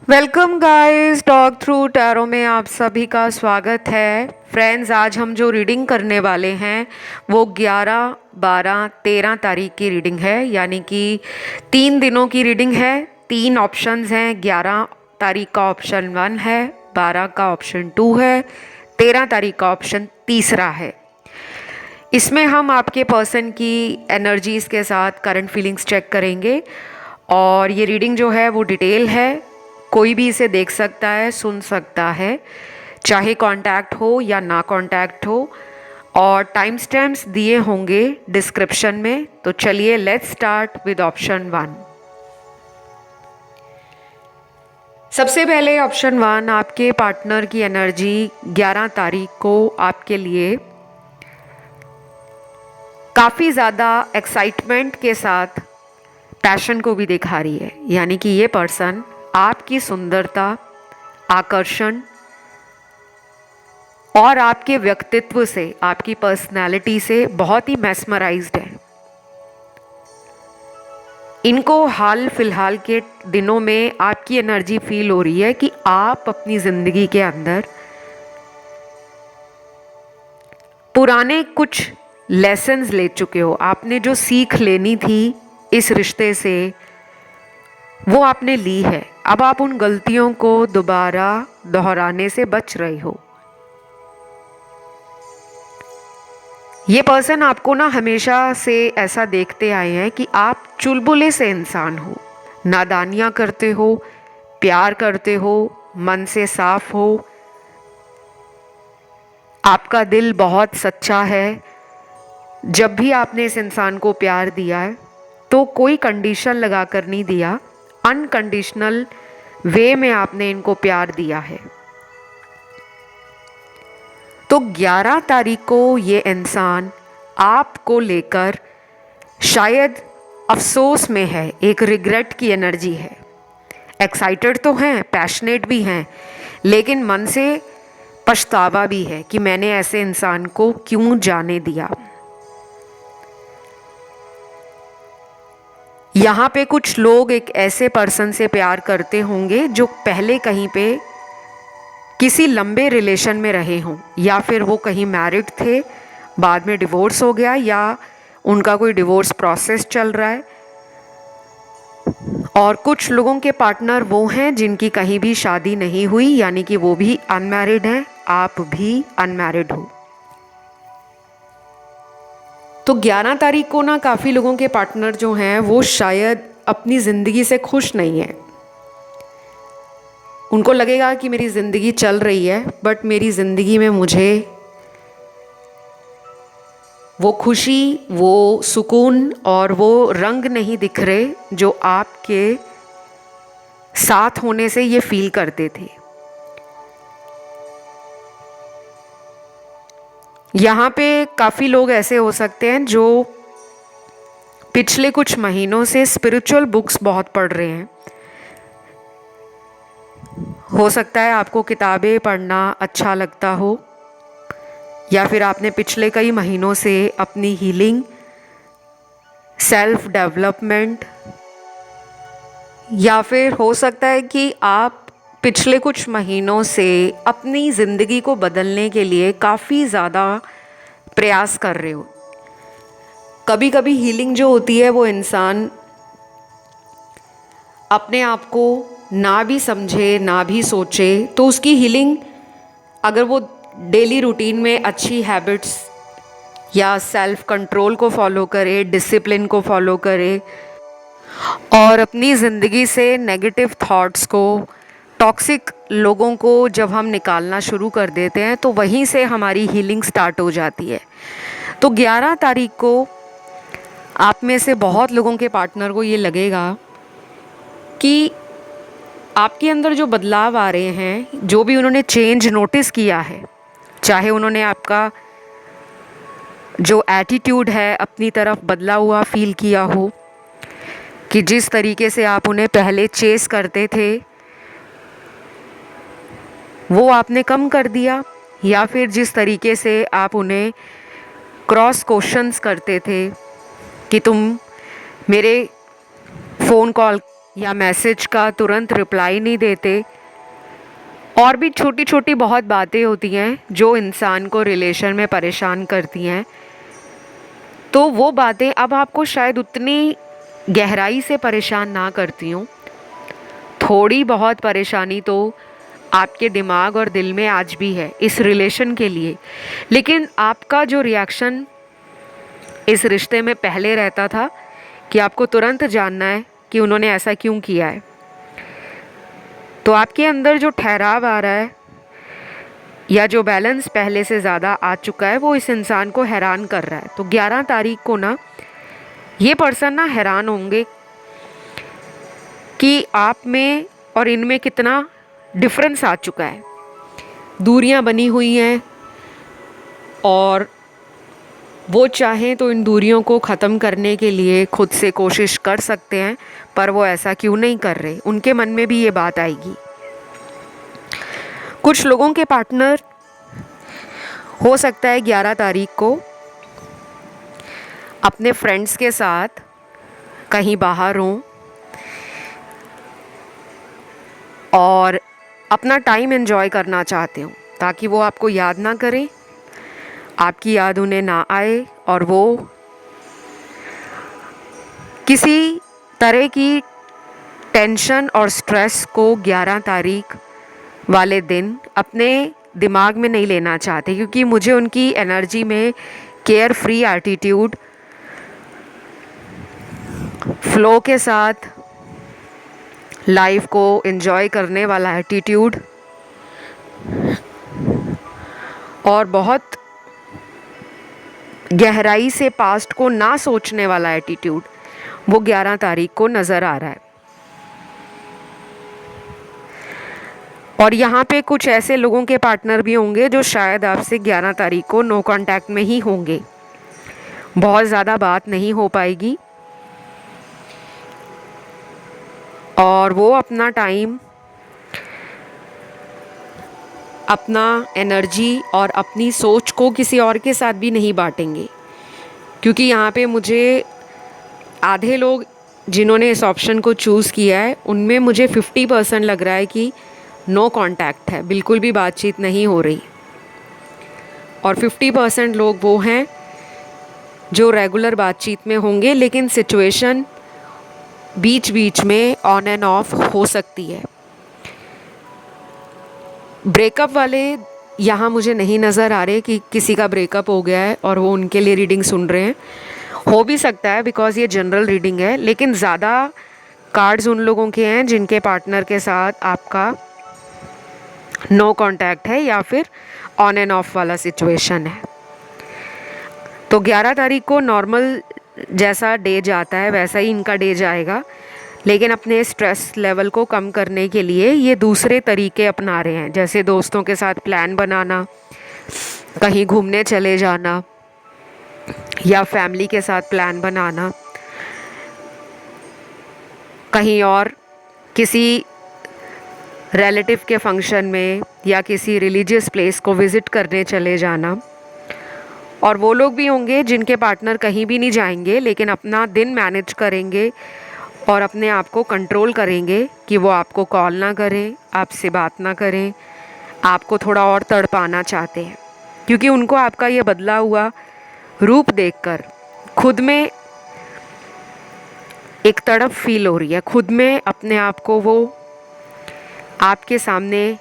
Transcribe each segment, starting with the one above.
Welcome guys, talk through tarot में आप सभी का स्वागत है। फ्रेंड्स, आज हम जो रीडिंग करने वाले हैं वो 11, 12, 13 तारीख की रीडिंग है, यानी कि 3 दिनों की रीडिंग है। 3 ऑप्शंस हैं। 11 तारीख का ऑप्शन 1 है, 12 का ऑप्शन 2 है, 13 तारीख का ऑप्शन तीसरा है। इसमें हम आपके पर्सन की एनर्जीज़ के साथ करंट फीलिंग्स चेक करेंगे और ये रीडिंग जो है वो डिटेल है। कोई भी इसे देख सकता है, सुन सकता है, चाहे कांटेक्ट हो या ना कांटेक्ट हो, और टाइम स्टैम्प्स दिए होंगे डिस्क्रिप्शन में। तो चलिए लेट्स स्टार्ट विद ऑप्शन 1। सबसे पहले ऑप्शन 1, आपके पार्टनर की एनर्जी 11 तारीख को आपके लिए काफ़ी ज़्यादा एक्साइटमेंट के साथ पैशन को भी दिखा रही है, यानी कि ये पर्सन आपकी सुंदरता, आकर्षण और आपके व्यक्तित्व से, आपकी पर्सनालिटी से बहुत ही मैस्मराइज्ड है। इनको हाल फिलहाल के दिनों में आपकी एनर्जी फील हो रही है कि आप अपनी ज़िंदगी के अंदर पुराने कुछ लेसन्स ले चुके हो। आपने जो सीख लेनी थी इस रिश्ते से वो आपने ली है। अब आप उन गलतियों को दोबारा दोहराने से बच रहे हो। ये पर्सन आपको ना हमेशा से ऐसा देखते आए हैं कि आप चुलबुले से इंसान हो, नादानियाँ करते हो, प्यार करते हो, मन से साफ हो, आपका दिल बहुत सच्चा है। जब भी आपने इस इंसान को प्यार दिया है तो कोई कंडीशन लगा कर नहीं दिया, अनकंडीशनल वे में आपने इनको प्यार दिया है। तो 11 तारीख को ये इंसान आपको लेकर शायद अफसोस में है, एक रिग्रेट की एनर्जी है। एक्साइटेड तो हैं, पैशनेट भी हैं, लेकिन मन से पछतावा भी है कि मैंने ऐसे इंसान को क्यों जाने दिया। यहाँ पे कुछ लोग एक ऐसे पर्सन से प्यार करते होंगे जो पहले कहीं पे किसी लंबे रिलेशन में रहे हों, या फिर वो कहीं मैरिड थे, बाद में डिवोर्स हो गया, या उनका कोई डिवोर्स प्रोसेस चल रहा है। और कुछ लोगों के पार्टनर वो हैं जिनकी कहीं भी शादी नहीं हुई, यानी कि वो भी अनमैरिड हैं, आप भी अनमैरिड हो। तो 11 तारीख को ना काफ़ी लोगों के पार्टनर जो हैं वो शायद अपनी ज़िंदगी से खुश नहीं हैं। उनको लगेगा कि मेरी ज़िंदगी चल रही है, बट मेरी ज़िंदगी में मुझे वो खुशी, वो सुकून और वो रंग नहीं दिख रहे जो आपके साथ होने से ये फील करते थे। यहाँ पे काफ़ी लोग ऐसे हो सकते हैं जो पिछले कुछ महीनों से स्पिरिचुअल बुक्स बहुत पढ़ रहे हैं। हो सकता है आपको किताबें पढ़ना अच्छा लगता हो, या फिर आपने पिछले कई महीनों से अपनी हीलिंग, सेल्फ डेवलपमेंट, या फिर हो सकता है कि आप पिछले कुछ महीनों से अपनी ज़िंदगी को बदलने के लिए काफ़ी ज़्यादा प्रयास कर रहे हो। कभी कभी हीलिंग जो होती है वो इंसान अपने आप को ना भी समझे, ना भी सोचे, तो उसकी हीलिंग, अगर वो डेली रूटीन में अच्छी हैबिट्स या सेल्फ कंट्रोल को फॉलो करे, डिसिप्लिन को फॉलो करे और अपनी ज़िंदगी से नेगेटिव थॉट्स को, टॉक्सिक लोगों को जब हम निकालना शुरू कर देते हैं तो वहीं से हमारी हीलिंग स्टार्ट हो जाती है। तो 11 तारीख को आप में से बहुत लोगों के पार्टनर को ये लगेगा कि आपके अंदर जो बदलाव आ रहे हैं, जो भी उन्होंने चेंज नोटिस किया है, चाहे उन्होंने आपका जो एटीट्यूड है अपनी तरफ बदला हुआ फील किया हो, कि जिस तरीके से आप उन्हें पहले चेस करते थे वो आपने कम कर दिया, या फिर जिस तरीके से आप उन्हें क्रॉस क्वेश्चंस करते थे कि तुम मेरे फ़ोन कॉल या मैसेज का तुरंत रिप्लाई नहीं देते, और भी छोटी छोटी बहुत बातें होती हैं जो इंसान को रिलेशन में परेशान करती हैं। तो वो बातें अब आपको शायद उतनी गहराई से परेशान ना करती हूँ। थोड़ी बहुत परेशानी तो आपके दिमाग और दिल में आज भी है इस रिलेशन के लिए, लेकिन आपका जो रिएक्शन इस रिश्ते में पहले रहता था कि आपको तुरंत जानना है कि उन्होंने ऐसा क्यों किया है। तो आपके अंदर जो ठहराव आ रहा है या जो बैलेंस पहले से ज़्यादा आ चुका है वो इस इंसान को हैरान कर रहा है। तो 11 तारीख को ना ये पर्सन ना हैरान होंगे कि आप में और इनमें कितना डिफरेंस आ चुका है। दूरियां बनी हुई हैं और वो चाहें तो इन दूरियों को ख़त्म करने के लिए खुद से कोशिश कर सकते हैं, पर वो ऐसा क्यों नहीं कर रहे, उनके मन में भी ये बात आएगी। कुछ लोगों के पार्टनर हो सकता है 11 तारीख को अपने फ्रेंड्स के साथ कहीं बाहर हों और अपना टाइम एंजॉय करना चाहते हो, ताकि वो आपको याद ना करें, आपकी याद उन्हें ना आए और वो किसी तरह की टेंशन और स्ट्रेस को 11 तारीख वाले दिन अपने दिमाग में नहीं लेना चाहते, क्योंकि मुझे उनकी एनर्जी में केयर फ्री एटीट्यूड, फ्लो के साथ लाइफ को एंजॉय करने वाला एटीट्यूड और बहुत गहराई से पास्ट को ना सोचने वाला एटीट्यूड वो 11 तारीख को नज़र आ रहा है। और यहाँ पे कुछ ऐसे लोगों के पार्टनर भी होंगे जो शायद आपसे 11 तारीख को नो कांटेक्ट में ही होंगे, बहुत ज़्यादा बात नहीं हो पाएगी और वो अपना टाइम, अपना एनर्जी और अपनी सोच को किसी और के साथ भी नहीं बांटेंगे, क्योंकि यहाँ पे मुझे आधे लोग जिन्होंने इस ऑप्शन को चूज़ किया है उनमें मुझे 50% लग रहा है कि नो कांटेक्ट है, बिल्कुल भी बातचीत नहीं हो रही, और 50% लोग वो हैं जो रेगुलर बातचीत में होंगे, लेकिन सिचुएशन बीच बीच में ऑन एंड ऑफ हो सकती है। ब्रेकअप वाले यहाँ मुझे नहीं नज़र आ रहे कि किसी का ब्रेकअप हो गया है और वो उनके लिए रीडिंग सुन रहे हैं। हो भी सकता है बिकॉज़ ये जनरल रीडिंग है, लेकिन ज़्यादा कार्ड्स उन लोगों के हैं जिनके पार्टनर के साथ आपका नो कांटेक्ट है या फिर ऑन एंड ऑफ वाला सिचुएशन है। तो 11 तारीख को नॉर्मल जैसा डे जाता है वैसा ही इनका डे जाएगा, लेकिन अपने स्ट्रेस लेवल को कम करने के लिए ये दूसरे तरीके अपना रहे हैं, जैसे दोस्तों के साथ प्लान बनाना, कहीं घूमने चले जाना या फैमिली के साथ प्लान बनाना, कहीं और किसी रिलेटिव के फंक्शन में या किसी रिलीजियस प्लेस को विज़िट करने चले जाना। और वो लोग भी होंगे जिनके पार्टनर कहीं भी नहीं जाएंगे, लेकिन अपना दिन मैनेज करेंगे और अपने आप को कंट्रोल करेंगे कि वो आपको कॉल ना करें, आपसे बात ना करें, आपको थोड़ा और तड़पाना चाहते हैं, क्योंकि उनको आपका ये बदला हुआ रूप देखकर खुद में एक तड़प फील हो रही है, खुद में अपने आप को वो आपके सामने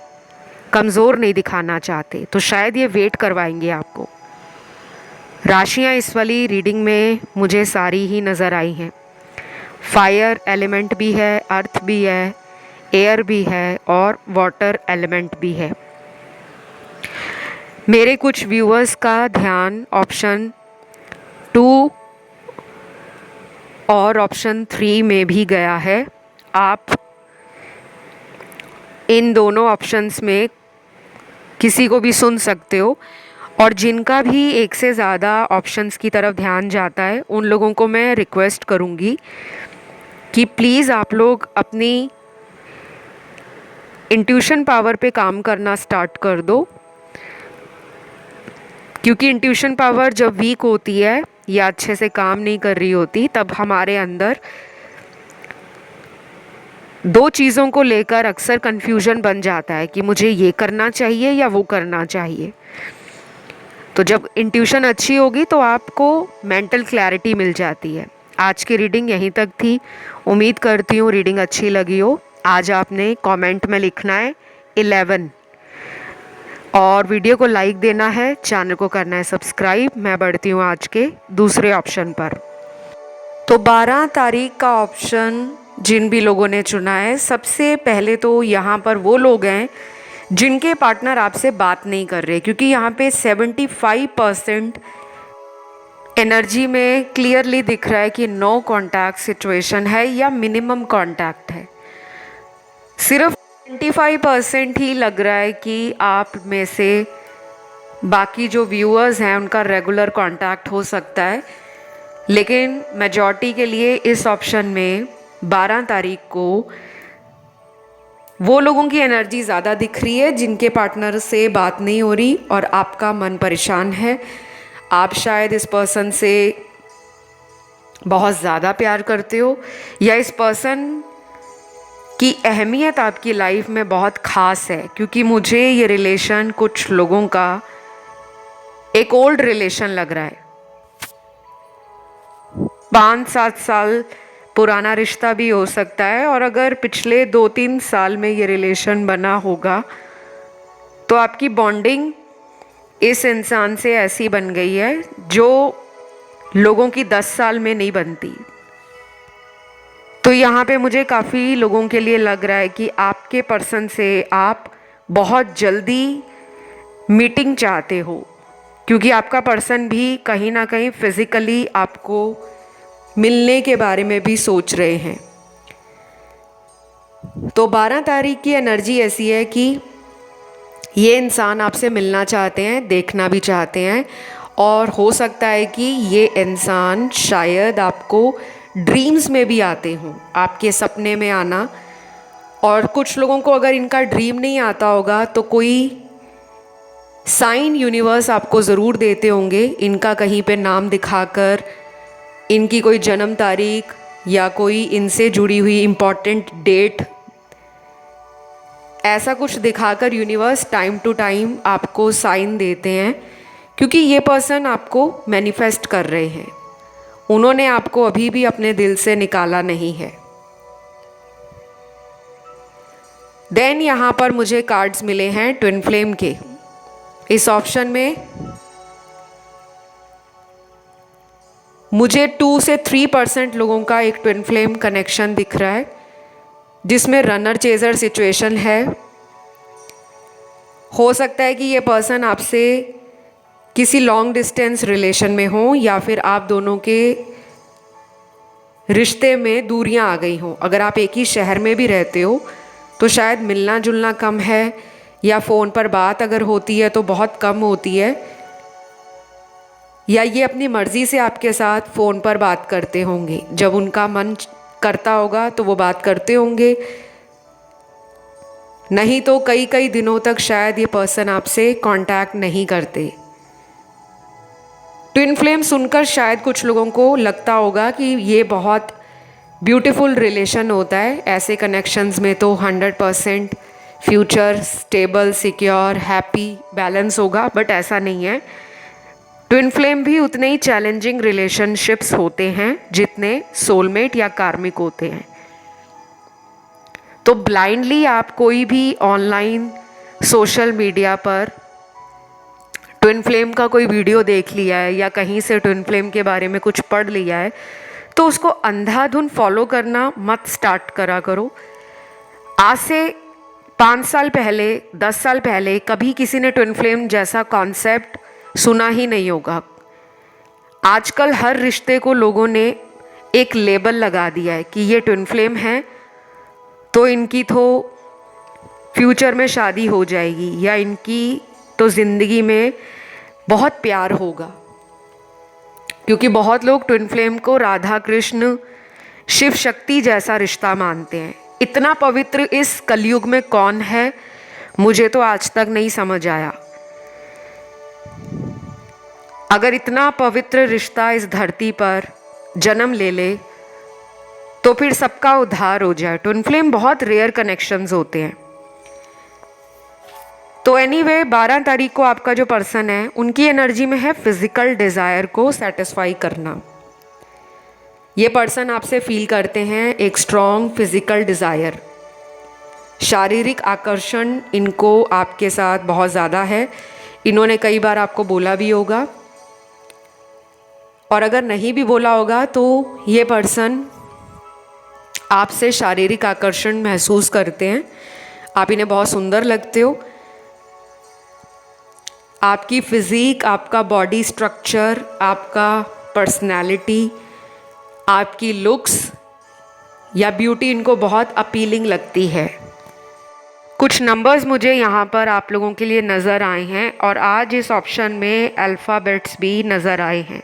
कमज़ोर नहीं दिखाना चाहते, तो शायद ये वेट करवाएंगे आपको। राशियाँ इस वाली रीडिंग में मुझे सारी ही नज़र आई हैं। फायर एलिमेंट भी है, अर्थ भी है, एयर भी है और वाटर एलिमेंट भी है। मेरे कुछ व्यूअर्स का ध्यान ऑप्शन 2 और ऑप्शन 3 में भी गया है। आप इन दोनों ऑप्शंस में किसी को भी सुन सकते हो, और जिनका भी एक से ज़्यादा ऑप्शंस की तरफ ध्यान जाता है उन लोगों को मैं रिक्वेस्ट करूँगी कि प्लीज़ आप लोग अपनी इंट्यूशन पावर पे काम करना स्टार्ट कर दो, क्योंकि इंट्यूशन पावर जब वीक होती है या अच्छे से काम नहीं कर रही होती, तब हमारे अंदर दो चीज़ों को लेकर अक्सर कन्फ्यूजन बन जाता है कि मुझे ये करना चाहिए या वो करना चाहिए। तो जब इंट्यूशन अच्छी होगी तो आपको मेंटल क्लैरिटी मिल जाती है। आज की रीडिंग यहीं तक थी। उम्मीद करती हूँ रीडिंग अच्छी लगी हो। आज आपने कमेंट में लिखना है 11 और वीडियो को लाइक देना है, चैनल को करना है सब्सक्राइब। मैं बढ़ती हूँ आज के दूसरे ऑप्शन पर। तो 12 तारीख का ऑप्शन जिन भी लोगों ने चुना है, सबसे पहले तो यहाँ पर वो लोग हैं जिनके पार्टनर आपसे बात नहीं कर रहे, क्योंकि यहाँ पे 75% एनर्जी में क्लियरली दिख रहा है कि नो कांटेक्ट सिचुएशन है या मिनिमम कांटेक्ट है। सिर्फ 25% ही लग रहा है कि आप में से बाकी जो व्यूअर्स हैं उनका रेगुलर कांटेक्ट हो सकता है, लेकिन मेजॉरिटी के लिए इस ऑप्शन में 12 तारीख को वो लोगों की एनर्जी ज़्यादा दिख रही है जिनके पार्टनर से बात नहीं हो रही और आपका मन परेशान है। आप शायद इस पर्सन से बहुत ज़्यादा प्यार करते हो या इस पर्सन की अहमियत आपकी लाइफ में बहुत ख़ास है, क्योंकि मुझे ये रिलेशन कुछ लोगों का एक ओल्ड रिलेशन लग रहा है। 5-7 साल पुराना रिश्ता भी हो सकता है, और अगर पिछले 2-3 साल में ये रिलेशन बना होगा तो आपकी बॉन्डिंग इस इंसान से ऐसी बन गई है जो लोगों की 10 साल में नहीं बनती। तो यहाँ पे मुझे काफ़ी लोगों के लिए लग रहा है कि आपके पर्सन से आप बहुत जल्दी मीटिंग चाहते हो, क्योंकि आपका पर्सन भी कहीं ना कहीं फिज़िकली आपको मिलने के बारे में भी सोच रहे हैं। तो 12 तारीख की एनर्जी ऐसी है कि ये इंसान आपसे मिलना चाहते हैं, देखना भी चाहते हैं, और हो सकता है कि ये इंसान शायद आपको ड्रीम्स में भी आते हों, आपके सपने में आना। और कुछ लोगों को अगर इनका ड्रीम नहीं आता होगा तो कोई साइन यूनिवर्स आपको ज़रूर देते होंगे, इनका कहीं पे नाम दिखाकर, इनकी कोई जन्म तारीख या कोई इनसे जुड़ी हुई इम्पॉर्टेंट डेट, ऐसा कुछ दिखाकर यूनिवर्स टाइम टू टाइम आपको साइन देते हैं, क्योंकि ये पर्सन आपको मैनिफेस्ट कर रहे हैं। उन्होंने आपको अभी भी अपने दिल से निकाला नहीं है। देन यहाँ पर मुझे कार्ड्स मिले हैं ट्विन फ्लेम के। इस ऑप्शन में मुझे 2 से 3% लोगों का एक ट्विन फ्लेम कनेक्शन दिख रहा है, जिसमें रनर चेजर सिचुएशन है। हो सकता है कि ये पर्सन आपसे किसी लॉन्ग डिस्टेंस रिलेशन में हो, या फिर आप दोनों के रिश्ते में दूरियां आ गई हों। अगर आप एक ही शहर में भी रहते हो तो शायद मिलना जुलना कम है, या फ़ोन पर बात अगर होती है तो बहुत कम होती है, या ये अपनी मर्ज़ी से आपके साथ फ़ोन पर बात करते होंगे। जब उनका मन करता होगा तो वो बात करते होंगे, नहीं तो कई कई दिनों तक शायद ये पर्सन आपसे कांटेक्ट नहीं करते। ट्विन फ्लेम सुनकर शायद कुछ लोगों को लगता होगा कि ये बहुत ब्यूटीफुल रिलेशन होता है। ऐसे कनेक्शंस में तो 100% future stable, secure, happy, balance होगा, बट ऐसा नहीं है। ट्विन फ्लेम भी उतने ही चैलेंजिंग रिलेशनशिप्स होते हैं जितने सोलमेट या कार्मिक होते हैं। तो ब्लाइंडली आप कोई भी ऑनलाइन सोशल मीडिया पर ट्विन फ्लेम का कोई वीडियो देख लिया है या कहीं से ट्विन फ्लेम के बारे में कुछ पढ़ लिया है, तो उसको अंधाधुन फॉलो करना मत स्टार्ट करा करो। आज से 5 साल पहले, 10 साल पहले कभी किसी ने ट्विन फ्लेम जैसा कॉन्सेप्ट सुना ही नहीं होगा। आजकल हर रिश्ते को लोगों ने एक लेबल लगा दिया है कि ये ट्विन फ्लेम है तो इनकी तो फ्यूचर में शादी हो जाएगी, या इनकी तो ज़िंदगी में बहुत प्यार होगा। क्योंकि बहुत लोग ट्विन फ्लेम को राधा कृष्ण, शिव शक्ति जैसा रिश्ता मानते हैं। इतना पवित्र इस कलयुग में कौन है, मुझे तो आज तक नहीं समझ आया। अगर इतना पवित्र रिश्ता इस धरती पर जन्म ले ले तो फिर सबका उद्धार हो जाए। ट्विन फ्लेम बहुत रेयर कनेक्शंस होते हैं। तो एनीवे 12 तारीख को आपका जो पर्सन है उनकी एनर्जी में है फिजिकल डिज़ायर को सेटिस्फाई करना। ये पर्सन आपसे फील करते हैं एक स्ट्रॉन्ग फिजिकल डिज़ायर, शारीरिक आकर्षण इनको आपके साथ बहुत ज़्यादा है। इन्होंने कई बार आपको बोला भी होगा, और अगर नहीं भी बोला होगा तो ये पर्सन आपसे शारीरिक आकर्षण महसूस करते हैं। आप इन्हें बहुत सुंदर लगते हो। आपकी फिज़ीक, आपका बॉडी स्ट्रक्चर, आपका पर्सनैलिटी, आपकी लुक्स या ब्यूटी इनको बहुत अपीलिंग लगती है। कुछ नंबर्स मुझे यहाँ पर आप लोगों के लिए नज़र आए हैं और आज इस ऑप्शन में अल्फ़ाबेट्स भी नज़र आए हैं।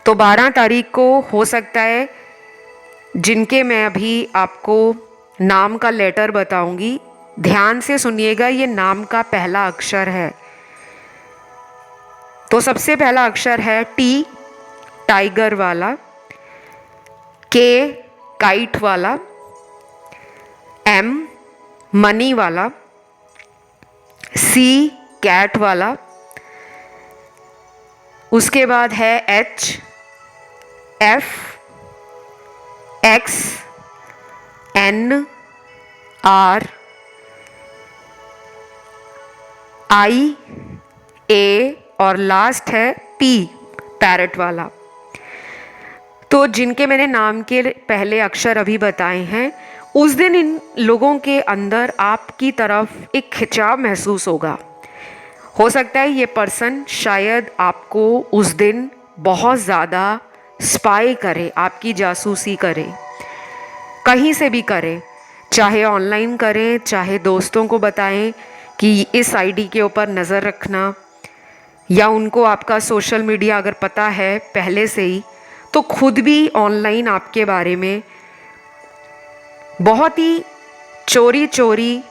तो 12 तारीख को हो सकता है जिनके मैं अभी आपको नाम का लेटर बताऊंगी, ध्यान से सुनिएगा। ये नाम का पहला अक्षर है। तो सबसे पहला अक्षर है टी, टाइगर वाला, के, काइट वाला, एम, मनी वाला, सी, कैट वाला, उसके बाद है H, F, X, N, R, I, A और लास्ट है पी, पैरट वाला। तो जिनके मैंने नाम के पहले अक्षर अभी बताए हैं, उस दिन इन लोगों के अंदर आपकी तरफ एक खिंचाव महसूस होगा। हो सकता है ये पर्सन शायद आपको उस दिन बहुत ज़्यादा स्पाई करे, आपकी जासूसी करे, कहीं से भी करे, चाहे ऑनलाइन करें, चाहे दोस्तों को बताएं कि इस आईडी के ऊपर नज़र रखना, या उनको आपका सोशल मीडिया अगर पता है पहले से ही तो खुद भी ऑनलाइन आपके बारे में बहुत ही चोरी चोरी,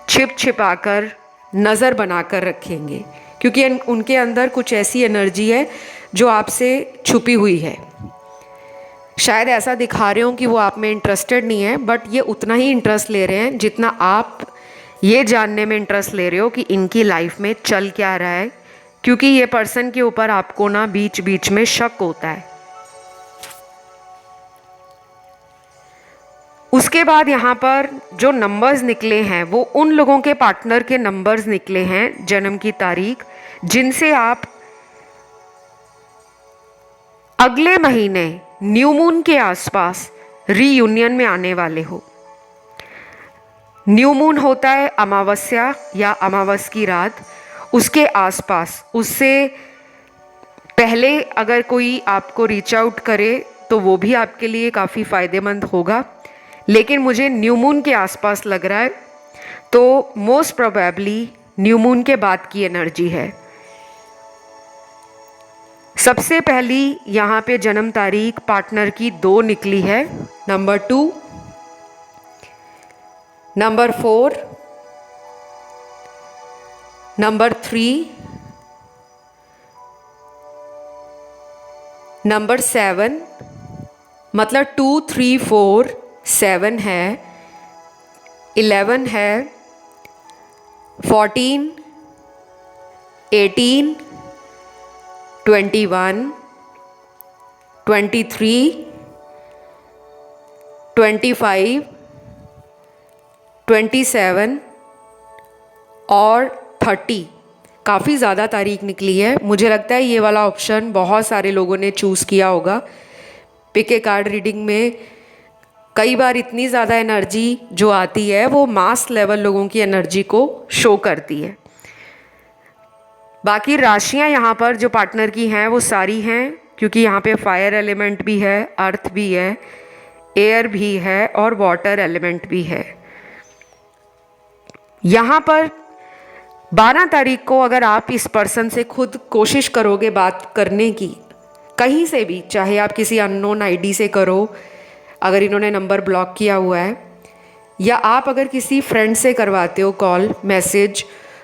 छिप छिपाकर नज़र बनाकर रखेंगे, क्योंकि उनके अंदर कुछ ऐसी एनर्जी है जो आपसे छुपी हुई है। शायद ऐसा दिखा रहे हो कि वो आप में इंटरेस्टेड नहीं है, बट ये उतना ही इंटरेस्ट ले रहे हैं जितना आप ये जानने में इंटरेस्ट ले रहे हो कि इनकी लाइफ में चल क्या रहा है, क्योंकि ये पर्सन के ऊपर आपको ना बीच बीच में शक होता है। उसके बाद यहाँ पर जो नंबर्स निकले हैं वो उन लोगों के पार्टनर के नंबर्स निकले हैं, जन्म की तारीख, जिनसे आप अगले महीने न्यू मून के आसपास रीयूनियन में आने वाले हो। न्यू मून होता है अमावस्या या अमावस की रात, उसके आसपास, उससे पहले अगर कोई आपको रीच आउट करे तो वो भी आपके लिए काफ़ी फ़ायदेमंद होगा, लेकिन मुझे न्यू मून के आसपास लग रहा है, तो मोस्ट प्रोबेबली न्यू मून के बाद की एनर्जी है। सबसे पहली यहाँ पे जन्म तारीख पार्टनर की 2 निकली है, नंबर 2, नंबर 4, नंबर 3, नंबर 7, मतलब 2, 3, 4, 7 है, 11 है, 14, 18, 21, 23, 25, 27 और 30। काफ़ी ज़्यादा तारीख निकली है। मुझे लगता है ये वाला ऑप्शन बहुत सारे लोगों ने चूज़ किया होगा। पिक ए कार्ड रीडिंग में कई बार इतनी ज़्यादा एनर्जी जो आती है वो मास लेवल लोगों की एनर्जी को शो करती है। बाकी राशियां यहाँ पर जो पार्टनर की हैं वो सारी हैं, क्योंकि यहाँ पे फायर एलिमेंट भी है, अर्थ भी है, एयर भी है और वाटर एलिमेंट भी है। यहाँ पर 12 तारीख को अगर आप इस पर्सन से खुद कोशिश करोगे बात करने की, कहीं से भी, चाहे आप किसी अननोन आईडी से करो अगर इन्होंने नंबर ब्लॉक किया हुआ है, या आप अगर किसी फ्रेंड से करवाते हो कॉल, मैसेज,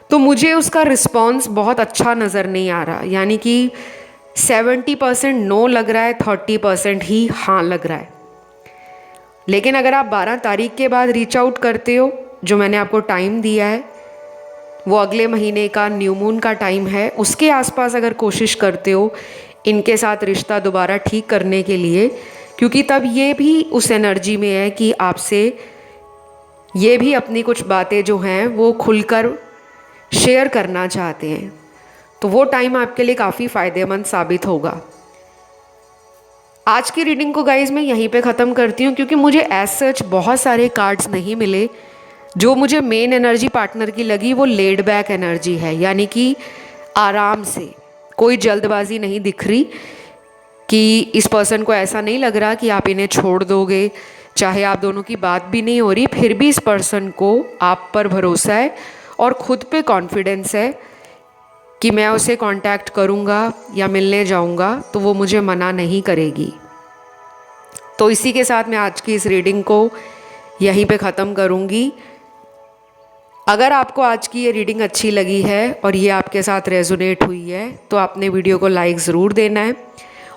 तो मुझे उसका रिस्पॉन्स बहुत अच्छा नज़र नहीं आ रहा। यानी कि 70% नो लग रहा है, 30% ही हाँ लग रहा है। लेकिन अगर आप 12 तारीख के बाद रीच आउट करते हो, जो मैंने आपको टाइम दिया है वो अगले महीने का न्यू मून का टाइम है, उसके आसपास अगर कोशिश करते हो इनके साथ रिश्ता दोबारा ठीक करने के लिए, क्योंकि तब ये भी उस एनर्जी में है कि आपसे ये भी अपनी कुछ बातें जो हैं वो खुलकर शेयर करना चाहते हैं, तो वो टाइम आपके लिए काफ़ी फ़ायदेमंद साबित होगा। आज की रीडिंग को गाइज मैं यहीं पे ख़त्म करती हूँ, क्योंकि मुझे एज सच बहुत सारे कार्ड्स नहीं मिले। जो मुझे मेन एनर्जी पार्टनर की लगी वो लेड बैक एनर्जी है, यानी कि आराम से, कोई जल्दबाजी नहीं दिख रही, कि इस पर्सन को ऐसा नहीं लग रहा कि आप इन्हें छोड़ दोगे, चाहे आप दोनों की बात भी नहीं हो रही फिर भी इस पर्सन को आप पर भरोसा है और ख़ुद पे कॉन्फिडेंस है कि मैं उसे कांटेक्ट करूँगा या मिलने जाऊँगा तो वो मुझे मना नहीं करेगी। तो इसी के साथ मैं आज की इस रीडिंग को यहीं पे ख़त्म करूँगी। अगर आपको आज की ये रीडिंग अच्छी लगी है और ये आपके साथ रेजोनेट हुई है तो आपने वीडियो को लाइक ज़रूर देना है,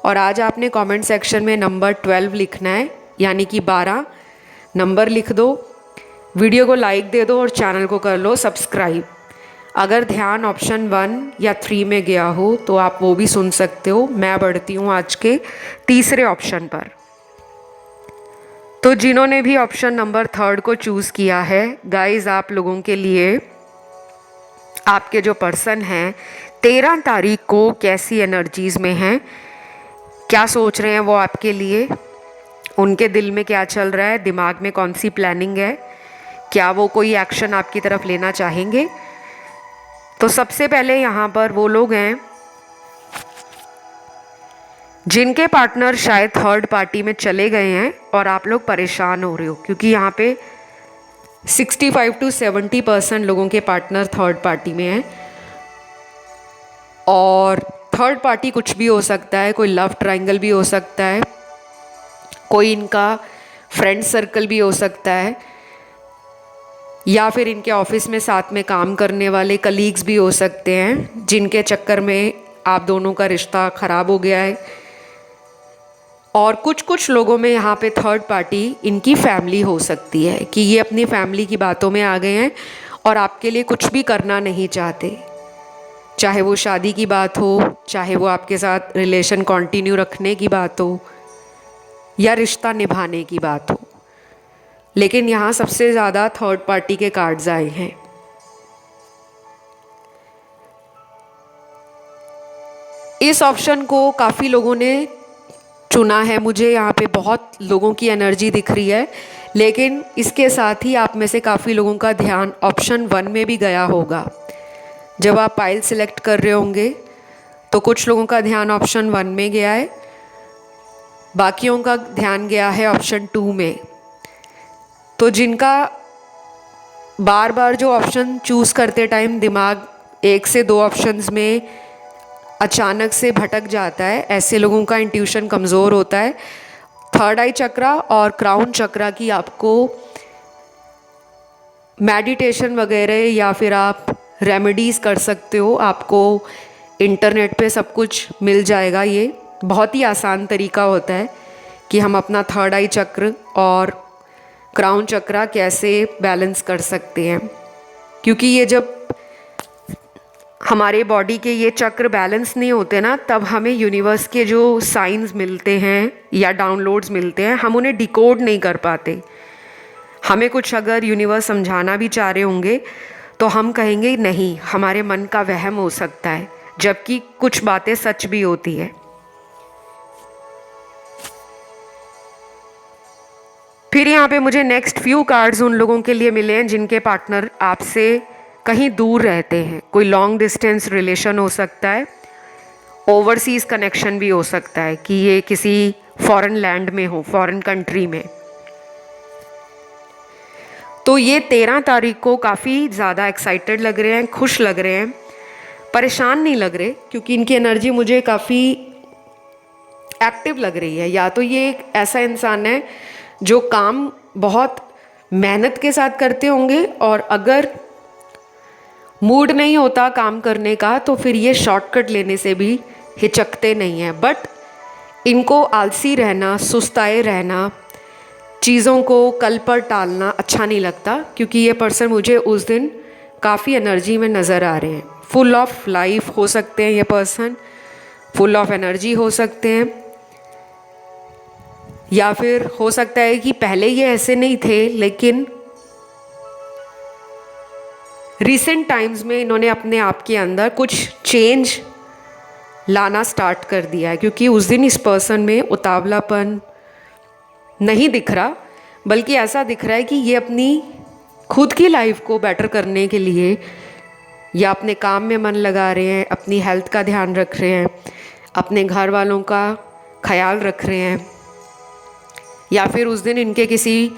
और आज आपने कमेंट सेक्शन में नंबर 12 लिखना है, यानी कि 12 नंबर लिख दो, वीडियो को लाइक दे दो और चैनल को कर लो सब्सक्राइब। अगर ध्यान ऑप्शन 1 या 3 में गया हो तो आप वो भी सुन सकते हो। मैं बढ़ती हूँ आज के तीसरे ऑप्शन पर। तो जिन्होंने भी ऑप्शन नंबर 3 को चूज़ किया है गाइज, आप लोगों के लिए आपके जो पर्सन हैं 13 तारीख को कैसी एनर्जीज़ में हैं, क्या सोच रहे हैं वो आपके लिए, उनके दिल में क्या चल रहा है, दिमाग में कौन सी प्लानिंग है, क्या वो कोई एक्शन आपकी तरफ लेना चाहेंगे। तो सबसे पहले यहाँ पर वो लोग हैं जिनके पार्टनर शायद थर्ड पार्टी में चले गए हैं और आप लोग परेशान हो रहे हो, क्योंकि यहाँ पे 65 to 70% लोगों के पार्टनर थर्ड पार्टी में हैं। और थर्ड पार्टी कुछ भी हो सकता है, कोई लव ट्रायंगल भी हो सकता है, कोई इनका फ्रेंड सर्कल भी हो सकता है, या फिर इनके ऑफिस में साथ में काम करने वाले कलीग्स भी हो सकते हैं जिनके चक्कर में आप दोनों का रिश्ता ख़राब हो गया है। और कुछ लोगों में यहाँ पे थर्ड पार्टी इनकी फैमिली हो सकती है कि ये अपनी फैमिली की बातों में आ गए हैं और आपके लिए कुछ भी करना नहीं चाहते, चाहे वो शादी की बात हो, चाहे वो आपके साथ रिलेशन कंटिन्यू रखने की बात हो या रिश्ता निभाने की बात हो। लेकिन यहाँ सबसे ज़्यादा थर्ड पार्टी के कार्ड्स आए हैं। इस ऑप्शन को काफ़ी लोगों ने चुना है, मुझे यहाँ पे बहुत लोगों की एनर्जी दिख रही है, लेकिन इसके साथ ही आप में से काफ़ी लोगों का ध्यान ऑप्शन 1 में भी गया होगा। जब आप पाइल सिलेक्ट कर रहे होंगे तो कुछ लोगों का ध्यान ऑप्शन 1 में गया है, बाकियों का ध्यान गया है ऑप्शन 2 में। तो जिनका बार बार जो ऑप्शन चूज़ करते टाइम दिमाग 1 से 2 ऑप्शंस में अचानक से भटक जाता है, ऐसे लोगों का इंट्यूशन कमज़ोर होता है। थर्ड आई चक्रा और क्राउन चक्रा की आपको मेडिटेशन वगैरह या फिर आप रेमेडीज़ कर सकते हो, आपको इंटरनेट पे सब कुछ मिल जाएगा। ये बहुत ही आसान तरीका होता है कि हम अपना थर्ड आई चक्र और क्राउन चक्रा कैसे बैलेंस कर सकते हैं, क्योंकि ये जब हमारे बॉडी के ये चक्र बैलेंस नहीं होते ना, तब हमें यूनिवर्स के जो साइंस मिलते हैं या डाउनलोड्स मिलते हैं हम उन्हें डिकोड नहीं कर पाते। हमें कुछ अगर यूनिवर्स समझाना भी चाह रहे होंगे तो हम कहेंगे नहीं, हमारे मन का वहम हो सकता है, जबकि कुछ बातें सच भी होती है। फिर यहाँ पे मुझे नेक्स्ट फ्यू कार्ड्स उन लोगों के लिए मिले हैं जिनके पार्टनर आपसे कहीं दूर रहते हैं। कोई लॉन्ग डिस्टेंस रिलेशन हो सकता है, ओवरसीज़ कनेक्शन भी हो सकता है कि ये किसी फॉरेन लैंड में हो, फॉरेन कंट्री में। तो ये 13 तारीख को काफ़ी ज़्यादा एक्साइटेड लग रहे हैं, खुश लग रहे हैं, परेशान नहीं लग रहे, क्योंकि इनकी एनर्जी मुझे काफ़ी एक्टिव लग रही है। या तो ये एक ऐसा इंसान है जो काम बहुत मेहनत के साथ करते होंगे, और अगर मूड नहीं होता काम करने का तो फिर ये शॉर्टकट लेने से भी हिचकते नहीं हैं। बट इनको आलसी रहना, सुस्ताए रहना चीज़ों को कल पर टालना अच्छा नहीं लगता, क्योंकि ये पर्सन मुझे उस दिन काफ़ी एनर्जी में नज़र आ रहे हैं। फुल ऑफ लाइफ हो सकते हैं ये पर्सन, फुल ऑफ एनर्जी हो सकते हैं, या फिर हो सकता है कि पहले ये ऐसे नहीं थे, लेकिन रिसेंट टाइम्स में इन्होंने अपने आप के अंदर कुछ चेंज लाना स्टार्ट कर दिया है। क्योंकि उस दिन इस पर्सन में उतावलापन नहीं दिख रहा, बल्कि ऐसा दिख रहा है कि ये अपनी खुद की लाइफ को बेटर करने के लिए या अपने काम में मन लगा रहे हैं, अपनी हेल्थ का ध्यान रख रहे हैं, अपने घर वालों का ख्याल रख रहे हैं, या फिर उस दिन इनके किसी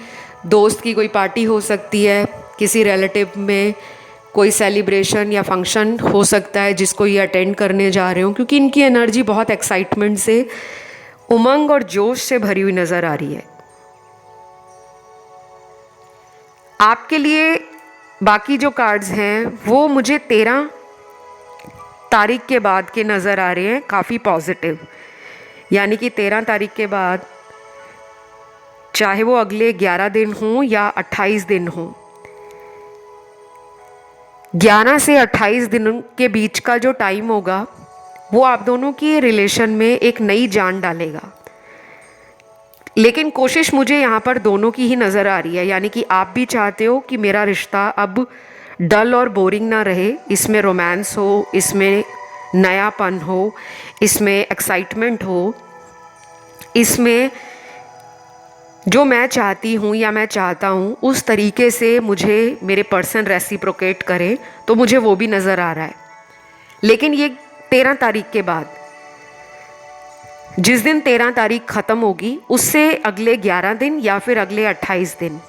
दोस्त की कोई पार्टी हो सकती है, किसी रिलेटिव में कोई सेलिब्रेशन या फंक्शन हो सकता है जिसको ये अटेंड करने जा रहे हो, क्योंकि इनकी एनर्जी बहुत एक्साइटमेंट से, उमंग और जोश से भरी हुई नज़र आ रही है। आपके लिए बाकी जो कार्ड्स हैं वो मुझे 13 तारीख के बाद के नज़र आ रहे हैं, काफ़ी पॉजिटिव। यानी कि 13 तारीख के बाद, चाहे वो अगले 11 दिन हों या 28 दिन हों, 11 से 28 दिनों के बीच का जो टाइम होगा वो आप दोनों की रिलेशन में एक नई जान डालेगा। लेकिन कोशिश मुझे यहाँ पर दोनों की ही नज़र आ रही है। यानी कि आप भी चाहते हो कि मेरा रिश्ता अब डल और बोरिंग ना रहे, इसमें रोमांस हो, इसमें नयापन हो, इसमें एक्साइटमेंट हो, इसमें जो मैं चाहती हूँ या मैं चाहता हूँ उस तरीके से मुझे मेरे पर्सन रेसिप्रोकेट करें, तो मुझे वो भी नज़र आ रहा है। लेकिन ये 13 तारीख के बाद, जिस दिन 13 तारीख ख़त्म होगी, उससे अगले 11 दिन या फिर अगले 28 दिन,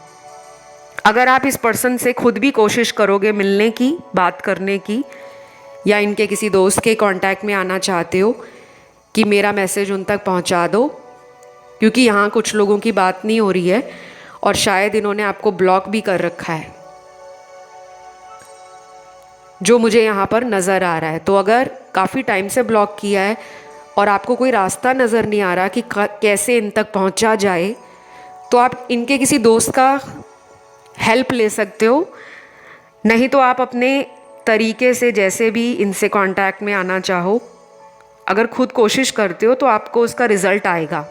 अगर आप इस पर्सन से खुद भी कोशिश करोगे मिलने की, बात करने की, या इनके किसी दोस्त के कांटेक्ट में आना चाहते हो कि मेरा मैसेज उन तक पहुंचा दो, क्योंकि यहाँ कुछ लोगों की बात नहीं हो रही है और शायद इन्होंने आपको ब्लॉक भी कर रखा है, जो मुझे यहाँ पर नज़र आ रहा है। तो अगर काफ़ी टाइम से ब्लॉक किया है और आपको कोई रास्ता नज़र नहीं आ रहा कि कैसे इन तक पहुँचा जाए, तो आप इनके किसी दोस्त का हेल्प ले सकते हो। नहीं तो आप अपने तरीके से जैसे भी इनसे कांटेक्ट में आना चाहो, अगर खुद कोशिश करते हो तो आपको उसका रिज़ल्ट आएगा।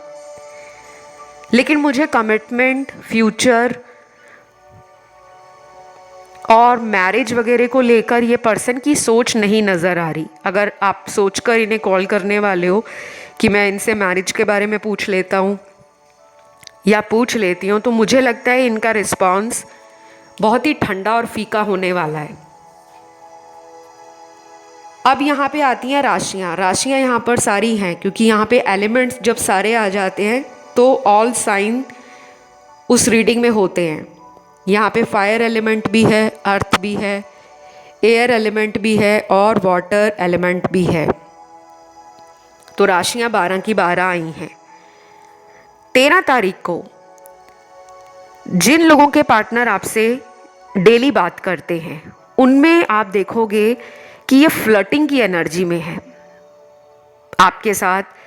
लेकिन मुझे कमिटमेंट, फ्यूचर और मैरिज वगैरह को लेकर ये पर्सन की सोच नहीं नज़र आ रही। अगर आप सोचकर इन्हें कॉल करने वाले हो कि मैं इनसे मैरिज के बारे में पूछ लेता हूँ या पूछ लेती हूँ, तो मुझे लगता है इनका रिस्पॉन्स बहुत ही ठंडा और फीका होने वाला है। अब यहाँ पे आती हैं राशियाँ। राशियाँ यहाँ पर सारी हैं, क्योंकि यहाँ पे एलिमेंट्स जब सारे आ जाते हैं तो ऑल साइन उस रीडिंग में होते हैं। यहाँ पे फायर एलिमेंट भी है, अर्थ भी है, एयर एलिमेंट भी है और वाटर एलिमेंट भी है। तो राशियाँ 12 की 12 आई हैं। 13 तारीख को जिन लोगों के पार्टनर आपसे डेली बात करते हैं, उनमें आप देखोगे कि ये फ्लर्टिंग की एनर्जी में है। आपके साथ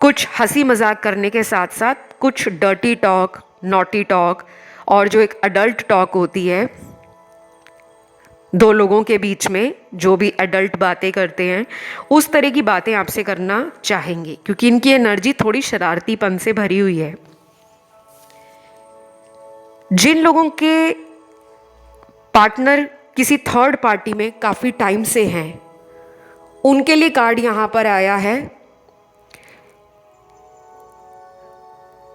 कुछ हंसी मजाक करने के साथ साथ कुछ डर्टी टॉक, नॉटी टॉक और जो एक अडल्ट टॉक होती है दो लोगों के बीच में, जो भी एडल्ट बातें करते हैं, उस तरह की बातें आपसे करना चाहेंगे, क्योंकि इनकी एनर्जी थोड़ी शरारतीपन से भरी हुई है। जिन लोगों के पार्टनर किसी थर्ड पार्टी में काफ़ी टाइम से हैं, उनके लिए कार्ड यहाँ पर आया है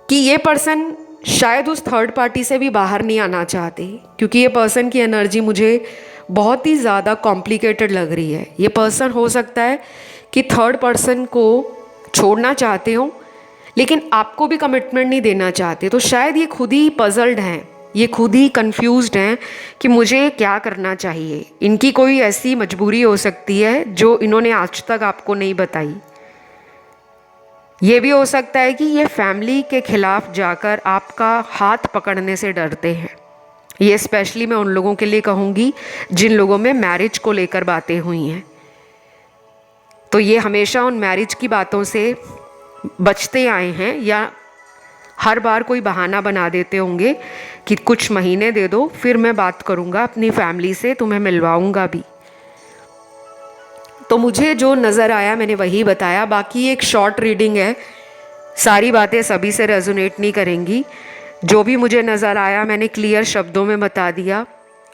कि ये पर्सन शायद उस थर्ड पार्टी से भी बाहर नहीं आना चाहते, क्योंकि ये पर्सन की एनर्जी मुझे बहुत ही ज़्यादा कॉम्प्लिकेटेड लग रही है। ये पर्सन हो सकता है कि थर्ड पर्सन को छोड़ना चाहते हो, लेकिन आपको भी कमिटमेंट नहीं देना चाहते। तो शायद ये खुद ही पजल्ड हैं, ये खुद ही कंफ्यूज्ड हैं कि मुझे क्या करना चाहिए। इनकी कोई ऐसी मजबूरी हो सकती है जो इन्होंने आज तक आपको नहीं बताई। ये भी हो सकता है कि ये फैमिली के खिलाफ जाकर आपका हाथ पकड़ने से डरते हैं। ये स्पेशली मैं उन लोगों के लिए कहूँगी जिन लोगों में मैरिज को लेकर बातें हुई हैं। तो ये हमेशा उन मैरिज की बातों से बचते आए हैं, या हर बार कोई बहाना बना देते होंगे कि कुछ महीने दे दो, फिर मैं बात करूँगा अपनी फैमिली से, तुम्हें मिलवाऊँगा भी। तो मुझे जो नज़र आया मैंने वही बताया। बाकी एक शॉर्ट रीडिंग है, सारी बातें सभी से रेजोनेट नहीं करेंगी। जो भी मुझे नज़र आया मैंने क्लियर शब्दों में बता दिया।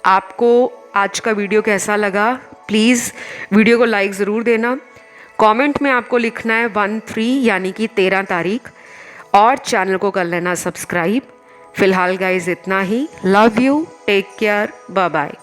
आपको आज का वीडियो कैसा लगा, प्लीज़ वीडियो को लाइक ज़रूर देना। कमेंट में आपको लिखना है 1-3 यानी कि 13 तारीख, और चैनल को कर लेना सब्सक्राइब। फ़िलहाल गाइज इतना ही। Love you, take care, bye bye.